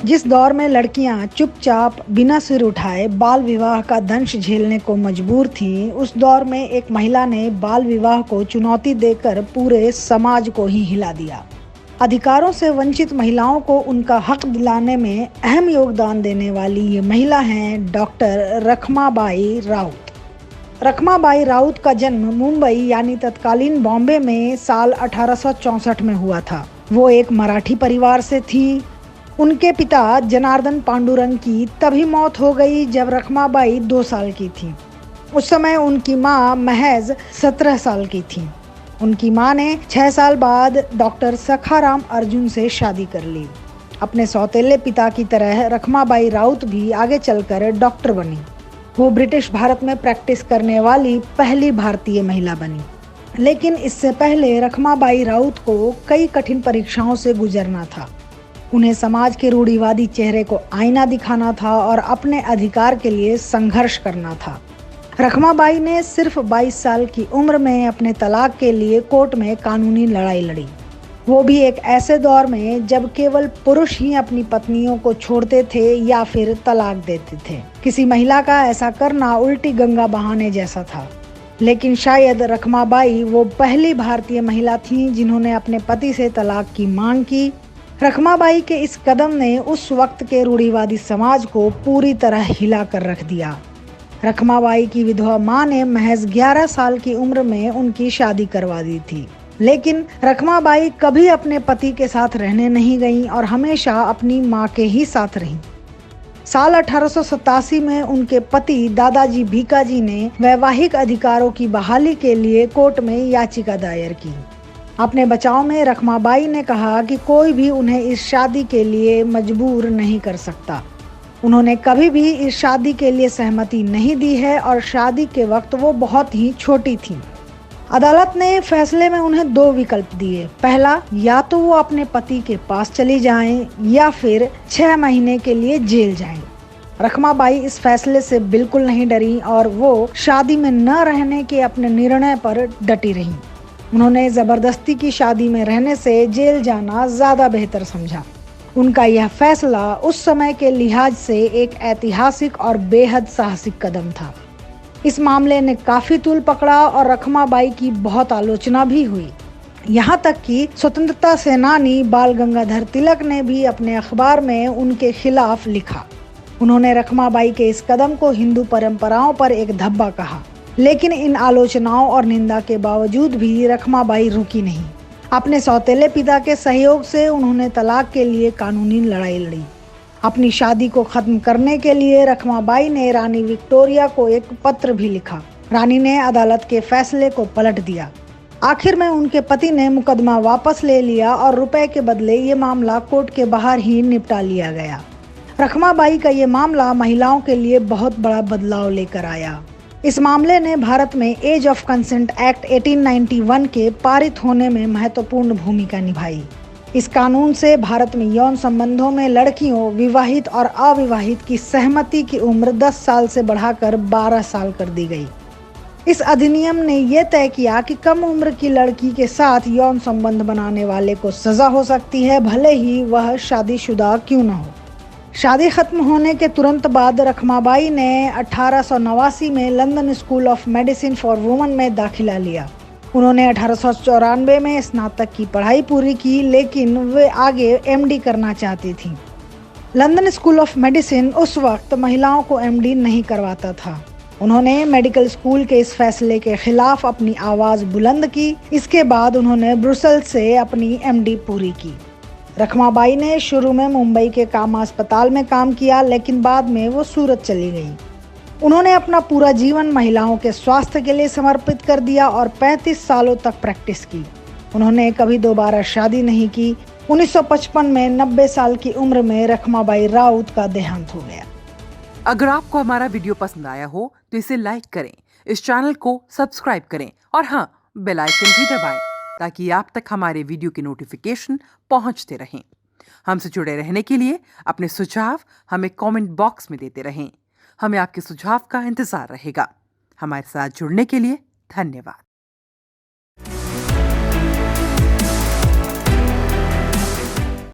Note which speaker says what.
Speaker 1: जिस दौर में लड़कियां चुपचाप बिना सिर उठाए बाल विवाह का दंश झेलने को मजबूर थीं, उस दौर में एक महिला ने बाल विवाह को चुनौती देकर पूरे समाज को ही हिला दिया। अधिकारों से वंचित महिलाओं को उनका हक दिलाने में अहम योगदान देने वाली ये महिला हैं डॉक्टर रखमाबाई राउत। रखमाबाई राउत का जन्म मुंबई यानी तत्कालीन बॉम्बे में साल 1864 में हुआ था। वो एक मराठी परिवार से थी। उनके पिता जनार्दन पांडुरंग की तभी मौत हो गई जब रखमाबाई 2 साल की थी। उस समय उनकी मां महज 17 साल की थी। उनकी मां ने 6 साल बाद डॉक्टर सखाराम अर्जुन से शादी कर ली। अपने सौतेले पिता की तरह रखमाबाई राउत भी आगे चलकर डॉक्टर बनी। वो ब्रिटिश भारत में प्रैक्टिस करने वाली पहली भारतीय महिला बनी। लेकिन इससे पहले रखमाबाई राउत को कई कठिन परीक्षाओं से गुजरना था। उन्हें समाज के रूढ़िवादी चेहरे को आईना दिखाना था और अपने अधिकार के लिए संघर्ष करना था। रखमाबाई ने सिर्फ 22 साल की उम्र में अपने तलाक के लिए कोर्ट में कानूनी लड़ाई लड़ी, वो भी एक ऐसे दौर में जब केवल पुरुष ही अपनी पत्नियों को छोड़ते थे या फिर तलाक देते थे। किसी महिला का ऐसा करना उल्टी गंगा बहाने जैसा था। लेकिन शायद रखमाबाई वो पहली भारतीय महिला थी जिन्होंने अपने पति से तलाक की मांग की। रखमाबाई के इस कदम ने उस वक्त के रूढ़िवादी समाज को पूरी तरह हिला कर रख दिया। रखमाबाई की विधवा मां ने महज 11 साल की उम्र में उनकी शादी करवा दी थी। लेकिन रखमाबाई कभी अपने पति के साथ रहने नहीं गईं और हमेशा अपनी मां के ही साथ रहीं। साल 1887 में उनके पति दादाजी भीकाजी ने वैवाहिक अधिकारों की बहाली के लिए कोर्ट में याचिका दायर की। अपने बचाव में रखमाबाई ने कहा कि कोई भी उन्हें इस शादी के लिए मजबूर नहीं कर सकता। उन्होंने कभी भी इस शादी के लिए सहमति नहीं दी है और शादी के वक्त वो बहुत ही छोटी थीं। अदालत ने फैसले में उन्हें 2 विकल्प दिए। पहला, या तो वो अपने पति के पास चली जाएं या फिर 6 महीने के लिए जेल जाएं। रखमाबाई इस फैसले से बिल्कुल नहीं डरी और वो शादी में न रहने के अपने निर्णय पर डटी रहीं। उन्होंने जबरदस्ती की शादी में रहने से जेल जाना ज्यादा बेहतर समझा। उनका यह फैसला उस समय के लिहाज से एक ऐतिहासिक और बेहद साहसिक कदम था। इस मामले ने काफी तूल पकड़ा और रखमाबाई की बहुत आलोचना भी हुई। यहाँ तक कि स्वतंत्रता सेनानी बाल गंगाधर तिलक ने भी अपने अखबार में उनके खिलाफ लिखा। उन्होंने रखमाबाई के इस कदम को हिंदू परंपराओं पर एक धब्बा कहा। लेकिन इन आलोचनाओं और निंदा के बावजूद भी रखमाबाई रुकी नहीं। अपने सौतेले पिता के सहयोग से उन्होंने तलाक के लिए कानूनी लड़ाई लड़ी। अपनी शादी को खत्म करने के लिए रखमाबाई ने रानी विक्टोरिया को एक पत्र भी लिखा। रानी ने अदालत के फैसले को पलट दिया। आखिर में उनके पति ने मुकदमा वापस ले लिया और रुपए के बदले ये मामला कोर्ट के बाहर ही निपटा लिया गया। रखमाबाई का ये मामला महिलाओं के लिए बहुत बड़ा बदलाव लेकर आया। इस मामले ने भारत में एज ऑफ कंसेंट एक्ट 1891 के पारित होने में महत्वपूर्ण भूमिका निभाई। इस कानून से भारत में यौन संबंधों में लड़कियों, विवाहित और अविवाहित की सहमति की उम्र 10 साल से बढ़ाकर 12 साल कर दी गई। इस अधिनियम ने यह तय किया कि कम उम्र की लड़की के साथ यौन संबंध बनाने वाले को सजा हो सकती है, भले ही वह शादीशुदा क्यों न हो। शादी खत्म होने के तुरंत बाद रखमाबाई ने 1889 में London school of medicine for women में दाखिला लिया। उन्होंने 1894 में स्नातक की पढ़ाई पूरी की, लेकिन वे आगे एमडी करना चाहती थीं। लंदन स्कूल ऑफ मेडिसिन उस वक्त महिलाओं को एमडी नहीं करवाता था। उन्होंने मेडिकल स्कूल के इस फैसले के खिलाफ अपनी आवाज बुलंद की। इसके बाद उन्होंने ब्रुसेल से अपनी एमडी पूरी की। रखमाबाई ने शुरू में मुंबई के कामा अस्पताल में काम किया, लेकिन बाद में वो सूरत चली गई। उन्होंने अपना पूरा जीवन महिलाओं के स्वास्थ्य के लिए समर्पित कर दिया और 35 सालों तक प्रैक्टिस की। उन्होंने कभी दोबारा शादी नहीं की। 1955 में 90 साल की उम्र में रखमाबाई राउत का देहांत हो गया।
Speaker 2: अगर आपको हमारा वीडियो पसंद आया हो तो इसे लाइक करें, इस चैनल को सब्सक्राइब करें और हाँ, बेल आइकन भी दबाएं ताकि आप तक हमारे वीडियो की नोटिफिकेशन पहुंचते रहें। हमसे जुड़े रहने के लिए अपने सुझाव हमें कमेंट बॉक्स में देते रहें। हमें आपके सुझाव का इंतजार रहेगा। हमारे साथ जुड़ने के लिए धन्यवाद।